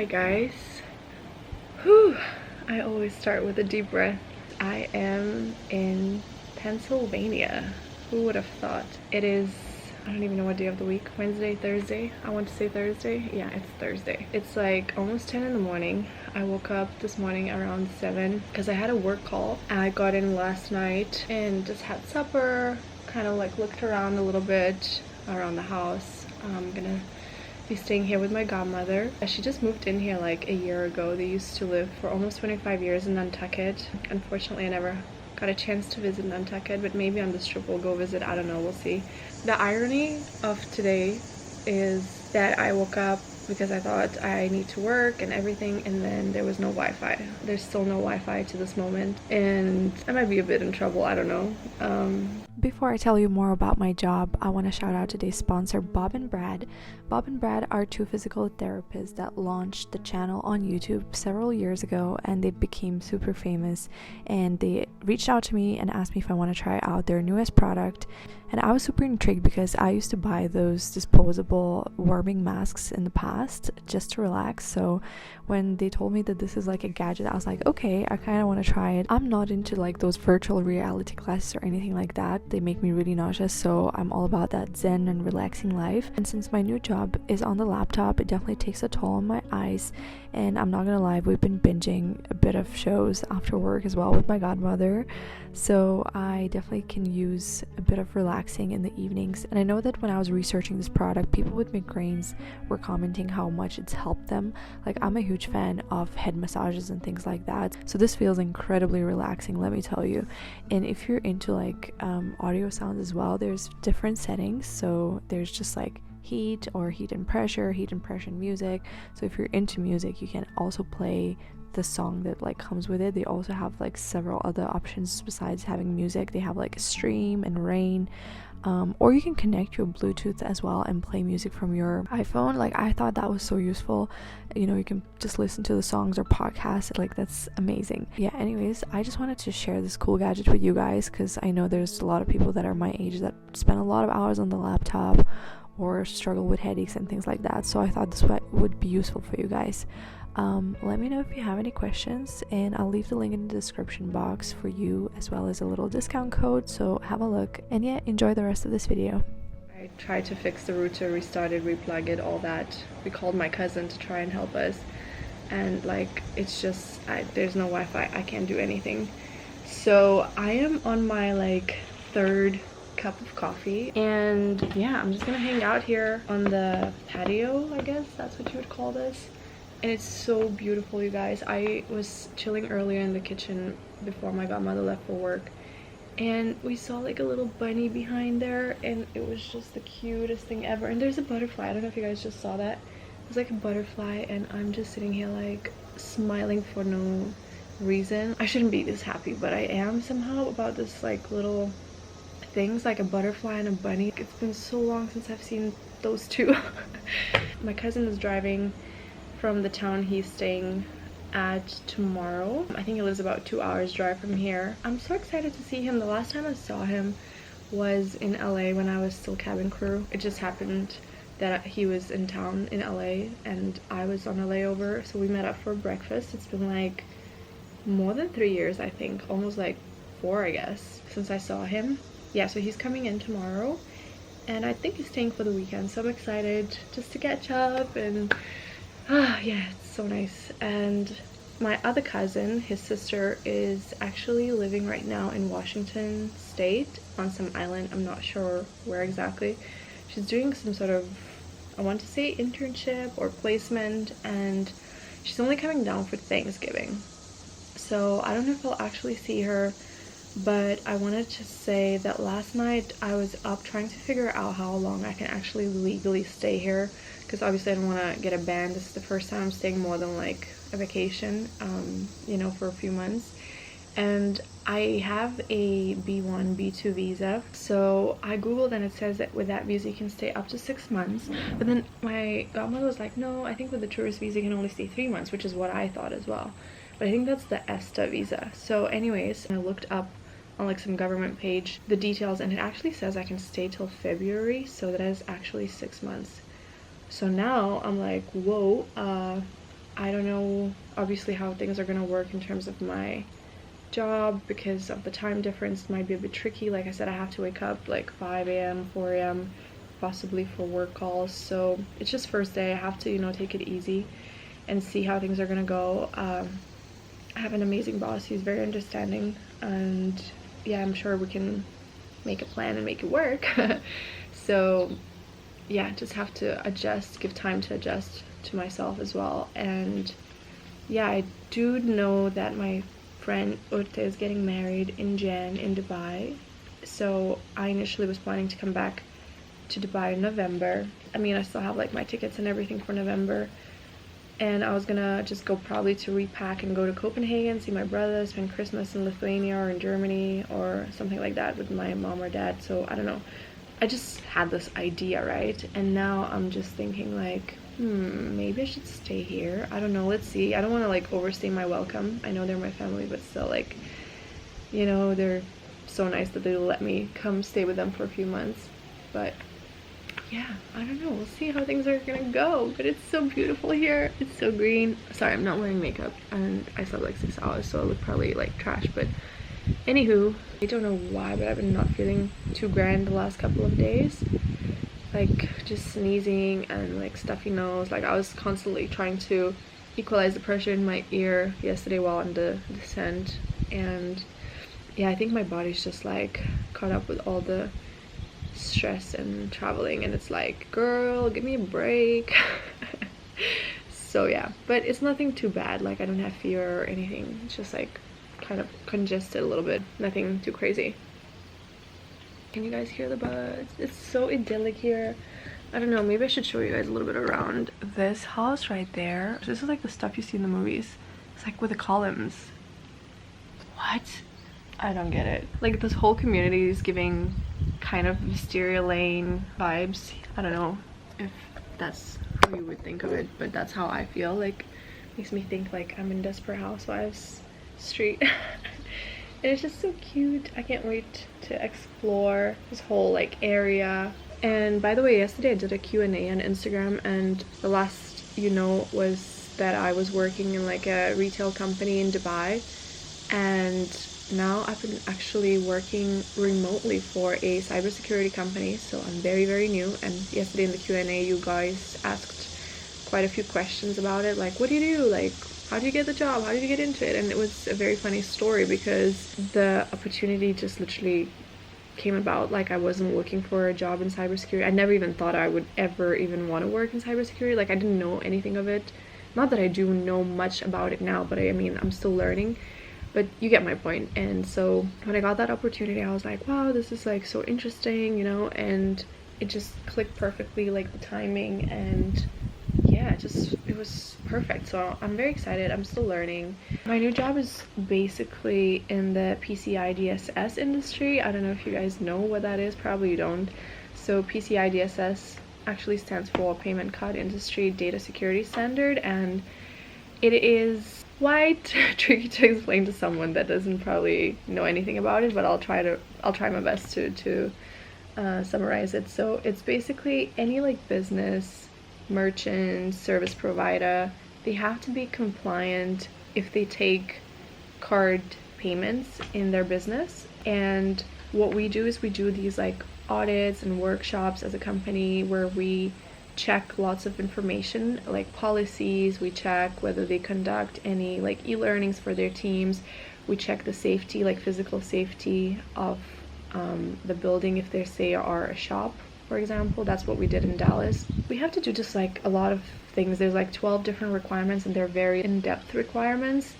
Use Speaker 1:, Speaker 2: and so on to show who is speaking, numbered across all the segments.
Speaker 1: guys. Whew. I always start with a deep breath. I am in Pennsylvania. Who would have thought? It is, I don't even know what day of the week. Wednesday, Thursday? I want to say Thursday. Yeah, it's Thursday. It's like almost 10 in the morning. I woke up this morning around 7 because I had a work call. I got in last night and just had supper, kind of like looked around a little bit around the house. I'm gonna be staying here with my godmother. She just moved in here like a year ago. They used to live for almost 25 years in Nantucket. Unfortunately, I never got a chance to visit Nantucket, but maybe on this trip we'll go visit. I don't know, we'll see. The irony of today is that I woke up because I thought I need to work and everything, and then there was no Wi-Fi. There's still no Wi-Fi to this moment, and I might be a bit in trouble, I don't know.
Speaker 2: Before I tell you more about my job, I want to shout out today's sponsor, Bob&Brad. Bob&Brad are two physical therapists that launched the channel on YouTube several years ago, and they became super famous, and they reached out to me and asked me if I want to try out their newest product. And I was super intrigued because I used to buy those disposable warming masks in the past just to relax. So when they told me that this is like a gadget, I was like, okay, I kind of want to try it. I'm not into like those virtual reality classes or anything like that. They make me really nauseous, so I'm all about that zen and relaxing life. And since my new job is on the laptop, it definitely takes a toll on my eyes. And I'm not gonna lie, we've been binging a bit of shows after work as well with my godmother. So I definitely can use a bit of relaxing in the evenings. And I know that when I was researching this product, people with migraines were commenting how much it's helped them. Like, I'm a huge fan of head massages and things like that. So this feels incredibly relaxing, let me tell you. And if you're into like audio sounds as well, there's different settings. So there's just like heat and pressure music. So if you're into music, you can also play the song that like comes with it. They also have like several other options besides having music. They have like a stream and rain, or you can connect your Bluetooth as well and play music from your iPhone. Like, I thought that was so useful. You know, you can just listen to the songs or podcasts. Like, that's amazing. Yeah, anyways, I just wanted to share this cool gadget with you guys because I know there's a lot of people that are my age that spend a lot of hours on the laptop or struggle with headaches and things like that. So I thought this would be useful for you guys. Let me know if you have any questions, and I'll leave the link in the description box for you, as well as a little discount code, so have a look. And yeah, enjoy the rest of this video.
Speaker 1: I tried to fix the router, restart it, replug it, all that. We called my cousin to try and help us, and like, it's just there's no Wi-Fi. I can't do anything. So I am on my like third cup of coffee, and yeah, I'm just gonna hang out here on the patio, I guess that's what you would call this. And it's so beautiful, you guys. I was chilling earlier in the kitchen before my godmother left for work, and we saw like a little bunny behind there, and it was just the cutest thing ever. And there's a butterfly. I don't know if you guys just saw that. There's like a butterfly, and I'm just sitting here like smiling for no reason. I shouldn't be this happy, but I am somehow about this like little things, like a butterfly and a bunny. It's been so long since I've seen those two. My cousin is driving from the town he's staying at tomorrow. I think he lives about 2 hours drive from here. I'm so excited to see him. The last time I saw him was in LA when I was still cabin crew. It just happened that he was in town in LA and I was on a layover, so we met up for breakfast. It's been like more than 3 years, I think, almost like 4, I guess, since I saw him. Yeah, so he's coming in tomorrow, and I think he's staying for the weekend, so I'm excited just to catch up. And yeah, it's so nice. And my other cousin, his sister, is actually living right now in Washington State on some island. I'm not sure where exactly. She's doing some sort of, I want to say, internship or placement, and she's only coming down for Thanksgiving. So I don't know if I'll actually see her, but I wanted to say that last night I was up trying to figure out how long I can actually legally stay here, because obviously I don't want to get a ban. This is the first time I'm staying more than like a vacation, you know, for a few months. And I have a B1, B2 visa. So I googled, and it says that with that visa you can stay up to 6 months. But then my godmother was like, no, I think with the tourist visa you can only stay 3 months, which is what I thought as well. But I think that's the ESTA visa. So anyways, I looked up on like some government page the details, and it actually says I can stay till February, so that is actually 6 months. So now I'm like, whoa, I don't know obviously how things are gonna work in terms of my job because of the time difference. It might be a bit tricky. Like I said, I have to wake up like 5 a.m., 4 a.m. possibly for work calls. So it's just first day. I have to, you know, take it easy and see how things are gonna go. I have an amazing boss. He's very understanding, and yeah, I'm sure we can make a plan and make it work. So yeah, just have to adjust, give time to adjust to myself as well. And yeah, I do know that my friend Urte is getting married in Jan in Dubai. So I initially was planning to come back to Dubai in November. I mean, I still have like my tickets and everything for November, and I was gonna just go probably to repack and go to Copenhagen, see my brother, spend Christmas in Lithuania or in Germany or something like that with my mom or dad. So I don't know, I just had this idea, right? And now I'm just thinking like, maybe I should stay here. I don't know, let's see. I don't want to like overstay my welcome. I know they're my family, but still, like, you know, they're so nice that they'll let me come stay with them for a few months. But yeah, I don't know, we'll see how things are gonna go. But it's so beautiful here, it's so green. Sorry, I'm not wearing makeup and I slept like 6 hours, so I look probably like trash. But anywho, I don't know why, but I've been not feeling too grand the last couple of days. Like just sneezing and like stuffy nose. Like I was constantly trying to equalize the pressure in my ear yesterday while on the descent. And yeah, I think my body's just like caught up with all the stress and traveling, and it's like, girl, give me a break. So yeah, but it's nothing too bad. Like I don't have fever or anything. It's just like kind of congested a little bit, nothing too crazy. Can you guys hear the birds? It's so idyllic here. I don't know, maybe I should show you guys a little bit around this house right there. This is like the stuff you see in the movies. It's like with the columns. What? I don't get it. Like this whole community is giving kind of Wisteria Lane vibes. I don't know if that's how you would think of it, but that's how I feel. Like makes me think like I'm in Desperate Housewives Street. And it's just so cute. I can't wait to explore this whole like area. And by the way, yesterday I did a Q&A on Instagram, and the last was that I was working in like a retail company in Dubai, and now I've been actually working remotely for a cybersecurity company. So I'm very, very new. And yesterday in the Q&A you guys asked quite a few questions about it, like what do you do, like how do you get the job, how did you get into it? And it was a very funny story because the opportunity just literally came about. Like I wasn't looking for a job in cybersecurity. I never even thought I would ever even want to work in cybersecurity. Like I didn't know anything of it. Not that I do know much about it now, but I mean I'm still learning. But you get my point. And so when I got that opportunity, I was like, wow, this is like so interesting, and it just clicked perfectly, like the timing, and yeah, it was perfect. So I'm very excited. I'm still learning. My new job is basically in the PCI DSS industry. I don't know if you guys know what that is. Probably you don't. So PCI DSS actually stands for Payment Card Industry Data Security Standard, and it is quite tricky to explain to someone that doesn't probably know anything about it, but I'll try my best to summarize it. So it's basically any like business, merchant, service provider, they have to be compliant if they take card payments in their business. And what we do is we do these like audits and workshops as a company where we check lots of information like policies, we check whether they conduct any like e-learnings for their teams, we check the safety, like physical safety of the building if they say are a shop, for example. That's what we did in Dallas. We have to do just like a lot of things. There's like 12 different requirements, and they're very in-depth requirements.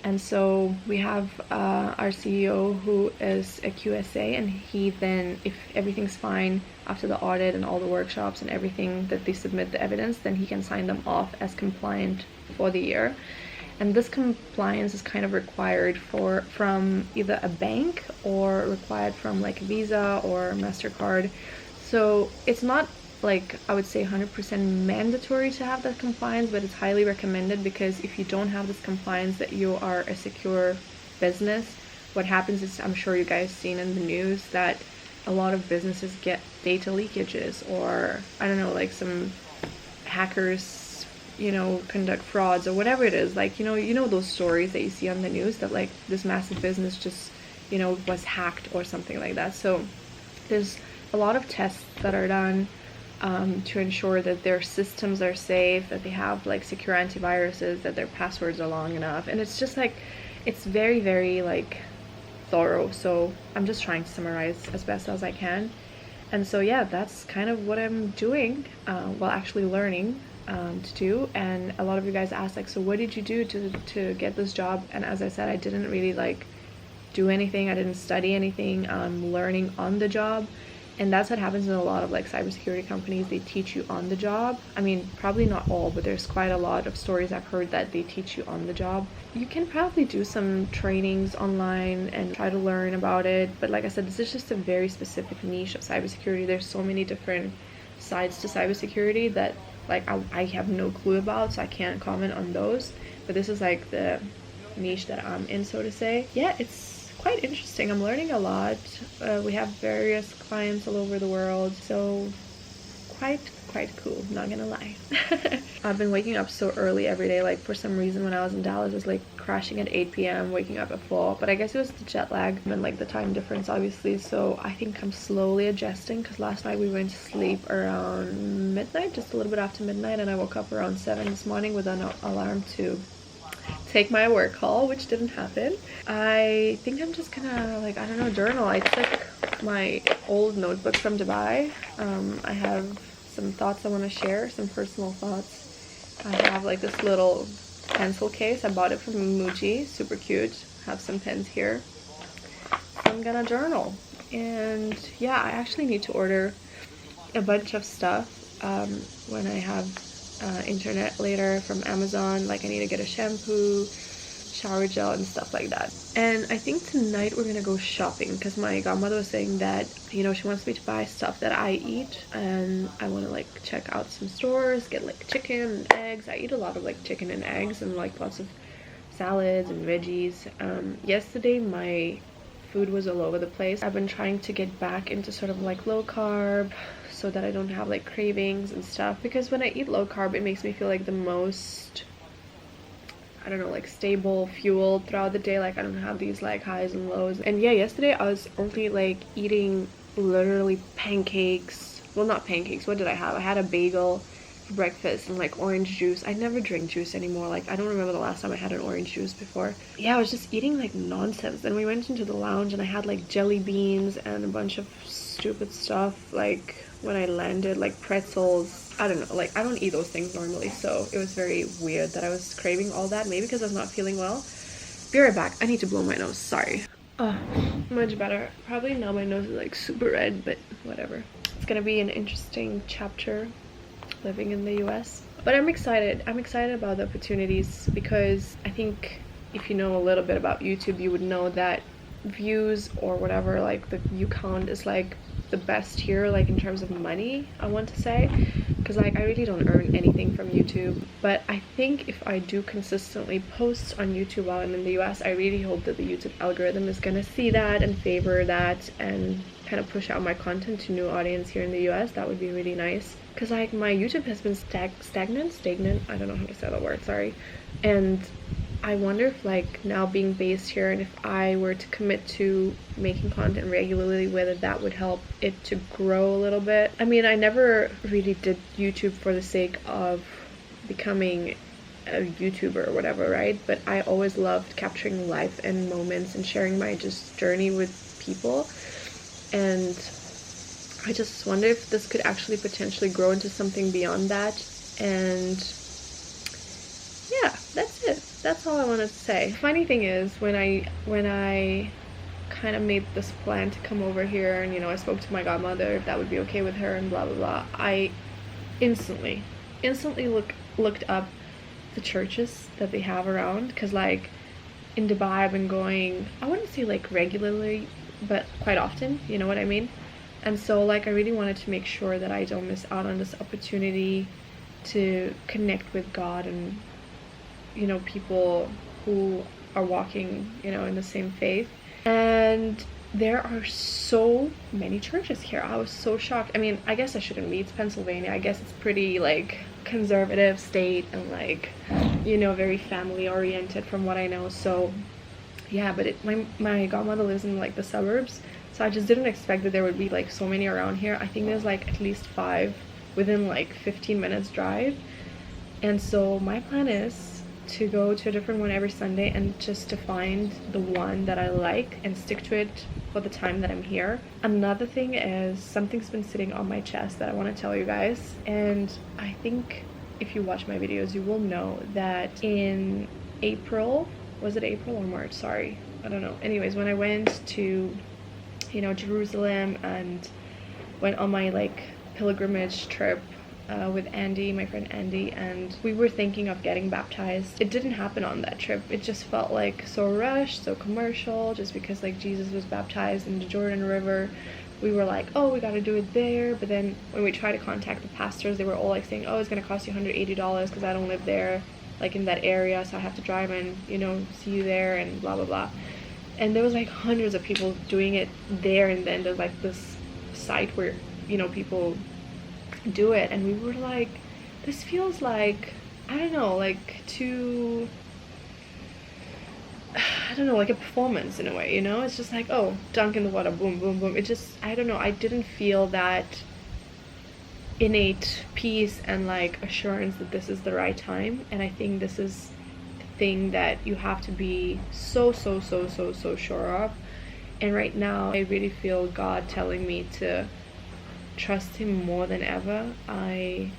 Speaker 1: And so we have our CEO who is a QSA, and he then, if everything's fine after the audit and all the workshops and everything that they submit the evidence, then he can sign them off as compliant for the year. And this compliance is kind of required from either a bank or required from like Visa or MasterCard. So it's not like I would say 100% mandatory to have that compliance, but it's highly recommended, because if you don't have this compliance that you are a secure business, what happens is, I'm sure you guys seen in the news that a lot of businesses get data leakages, or I don't know, like some hackers you know, conduct frauds or whatever it is. Like, you know those stories that you see on the news that like this massive business just, you know, was hacked or something like that. So there's a lot of tests that are done to ensure that their systems are safe, that they have like secure antiviruses, that their passwords are long enough. And it's just like, it's very, very like thorough. So I'm just trying to summarize as best as I can. And so yeah, that's kind of what I'm doing, well, actually learning to do. And a lot of you guys asked like, so what did you do to get this job? And as I said, I didn't really like do anything. I didn't study anything. I'm learning on the job. And that's what happens in a lot of like cybersecurity companies. They teach you on the job. I mean, probably not all, but there's quite a lot of stories I've heard that they teach you on the job. You can probably do some trainings online and try to learn about it. But like I said, this is just a very specific niche of cybersecurity. There's so many different sides to cybersecurity that like I have no clue about, so I can't comment on those. But this is like the niche that I'm in, so to say. Yeah, it's quite interesting. I'm learning a lot. We have various clients all over the world, so quite cool, not gonna lie. I've been waking up so early every day. Like for some reason when I was in Dallas, it was like crashing at 8 p.m, waking up at 4, but I guess it was the jet lag and like the time difference, obviously. So I think I'm slowly adjusting, because last night we went to sleep around midnight, just a little bit after midnight, and I woke up around 7 this morning with an alarm to take my work call, which didn't happen. I think I'm just gonna, like, I don't know, journal. I took my old notebook from Dubai. I have some thoughts I want to share, some personal thoughts. I have like this little pencil case. I bought it from Muji, super cute. Have some pens here. So I'm gonna journal. And yeah, I actually need to order a bunch of stuff when I have internet later from Amazon. Like I need to get a shampoo, shower gel, and stuff like that. And I think tonight we're gonna go shopping, because my godmother was saying that, you know, she wants me to buy stuff that I eat, and I want to like check out some stores, get like chicken and eggs. I eat a lot of like chicken and eggs and like lots of salads and veggies. Yesterday my food was all over the place. I've been trying to get back into sort of like low carb, so that I don't have like cravings and stuff, because when I eat low carb it makes me feel like the most, I don't know, like stable fuel throughout the day. Like I don't have these like highs and lows. And yeah, yesterday I was only like eating literally pancakes. Well, not pancakes, what did I have? I had a bagel for breakfast and like orange juice. I never drink juice anymore. Like I don't remember the last time I had an orange juice before. Yeah, I was just eating like nonsense. Then we went into the lounge and I had like jelly beans and a bunch of stupid stuff. Like when I landed, like pretzels, I don't know, like I don't eat those things normally, so it was very weird that I was craving all that. Maybe because I was not feeling well. Be right back. I need to blow my nose, sorry. Oh, much better. Probably now my nose is like super red, but whatever. It's gonna be an interesting chapter living in the US, but I'm excited about the opportunities, because I think if you know a little bit about YouTube, you would know that views or whatever, like the view count is like the best here, like in terms of money, I want to say, because like I really don't earn anything from YouTube. But I think if I do consistently post on YouTube while I'm in the US, I really hope that the YouTube algorithm is gonna see that and favor that and kind of push out my content to new audience here in the US. That would be really nice, because like my YouTube has been stagnant, I don't know how to say that word, sorry. And I wonder if like now being based here, and if I were to commit to making content regularly, whether that would help it to grow a little bit. I mean, I never really did YouTube for the sake of becoming a YouTuber or whatever, right? But I always loved capturing life and moments and sharing my just journey with people. And I just wonder if this could actually potentially grow into something beyond that. And yeah, that's it. That's all I wanted to say. Funny thing is, when I kind of made this plan to come over here, and you know, I spoke to my godmother if that would be okay with her and blah blah blah, I instantly looked up the churches that they have around, because like in Dubai I've been going, I wouldn't say like regularly, but quite often, you know what I mean? And so like I really wanted to make sure that I don't miss out on this opportunity to connect with God and, you know, people who are walking, you know, in the same faith. And there are so many churches here. I was so shocked. I mean, I guess I shouldn't be. It's Pennsylvania. I guess it's pretty like conservative state and like, you know, very family oriented from what I know. So yeah, but my godmother lives in like the suburbs, so I just didn't expect that there would be like so many around here. I think there's like at least 5 within like 15 minutes drive. And so my plan is to go to a different one every Sunday and just to find the one that I like and stick to it for the time that I'm here. Another thing is something's been sitting on my chest that I want to tell you guys, and I think if you watch my videos you will know that in April, was it April or March? Sorry, I don't know. Anyways, when I went to, you know, Jerusalem and went on my like pilgrimage trip with Andy, my friend Andy, and we were thinking of getting baptized. It didn't happen on that trip. It just felt like so rushed, so commercial, just because like Jesus was baptized in the Jordan River. We were like, oh, we gotta do it there. But then when we tried to contact the pastors, they were all like saying, oh, it's gonna cost you $180 because I don't live there, like in that area, so I have to drive and, you know, see you there and blah blah blah. And there was like hundreds of people doing it there, and then there's like this site where, you know, people do it, and we were like, this feels like, I don't know, like too, I don't know, like a performance in a way, you know? It's just like, oh, dunk in the water, boom boom boom. It just, I don't know, I didn't feel that innate peace and like assurance that this is the right time. And I think this is the thing that you have to be so sure of. And right now I really feel God telling me to trust him more than ever. I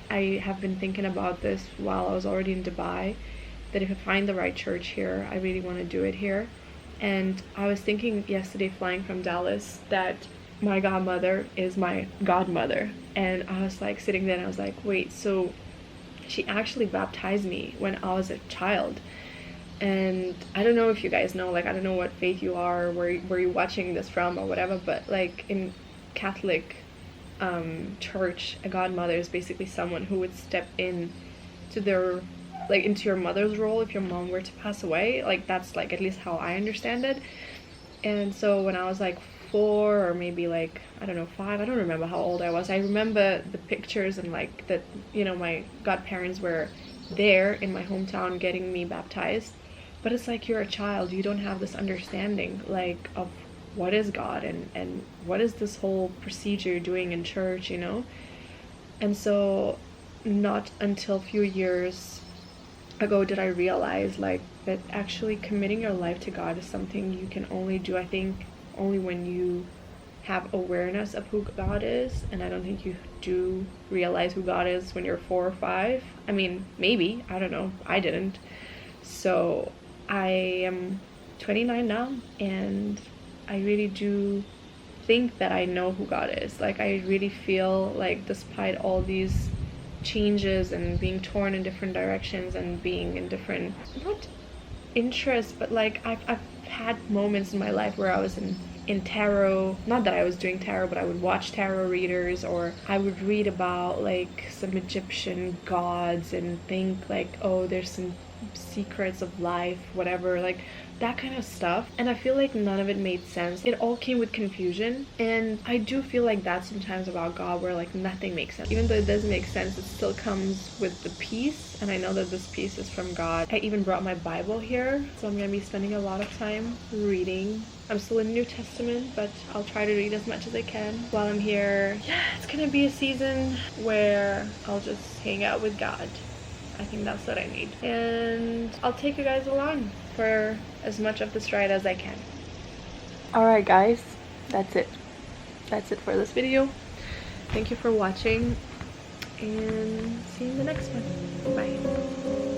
Speaker 1: have been thinking about this while I was already in Dubai, that if I find the right church here, I really want to do it here. And I was thinking yesterday flying from Dallas that my godmother is my godmother, and I was like sitting there and I was like, wait, so she actually baptized me when I was a child. And I don't know if you guys know, like, I don't know what faith you are, or where you're watching this from or whatever, but like in Catholic church, a godmother is basically someone who would step in to their, like, into your mother's role if your mom were to pass away. Like, that's like at least how I understand it. And so when I was like 4 or maybe like, I don't know, 5, I don't remember how old I was, I remember the pictures and like that, you know, my godparents were there in my hometown getting me baptized. But it's like, you're a child, you don't have this understanding like of what is God and what is this whole procedure you're doing in church, you know? And so not until a few years ago did I realize like that actually committing your life to God is something you can only do, I think, only when you have awareness of who God is. And I don't think you do realize who God is when you're 4 or 5. I mean, maybe, I don't know, I didn't. So I am 29 now, and I really do think that I know who God is. Like, I really feel like despite all these changes and being torn in different directions and being in different, not interests, but like I've had moments in my life where I was in tarot. Not that I was doing tarot, but I would watch tarot readers, or I would read about like some Egyptian gods and think like, oh, there's some secrets of life, whatever, like that kind of stuff. And I feel like none of it made sense. It all came with confusion, and I do feel like that sometimes about God, where like nothing makes sense. Even though it doesn't make sense, it still comes with the peace, and I know that this peace is from God. I even brought my Bible here, so I'm gonna be spending a lot of time reading. I'm still in the New Testament, but I'll try to read as much as I can while I'm here. Yeah, it's gonna be a season where I'll just hang out with God. I think that's what I need. And I'll take you guys along for as much of this ride as I can. Alright guys, that's it. That's it for this video. Thank you for watching, and see you in the next one. Bye.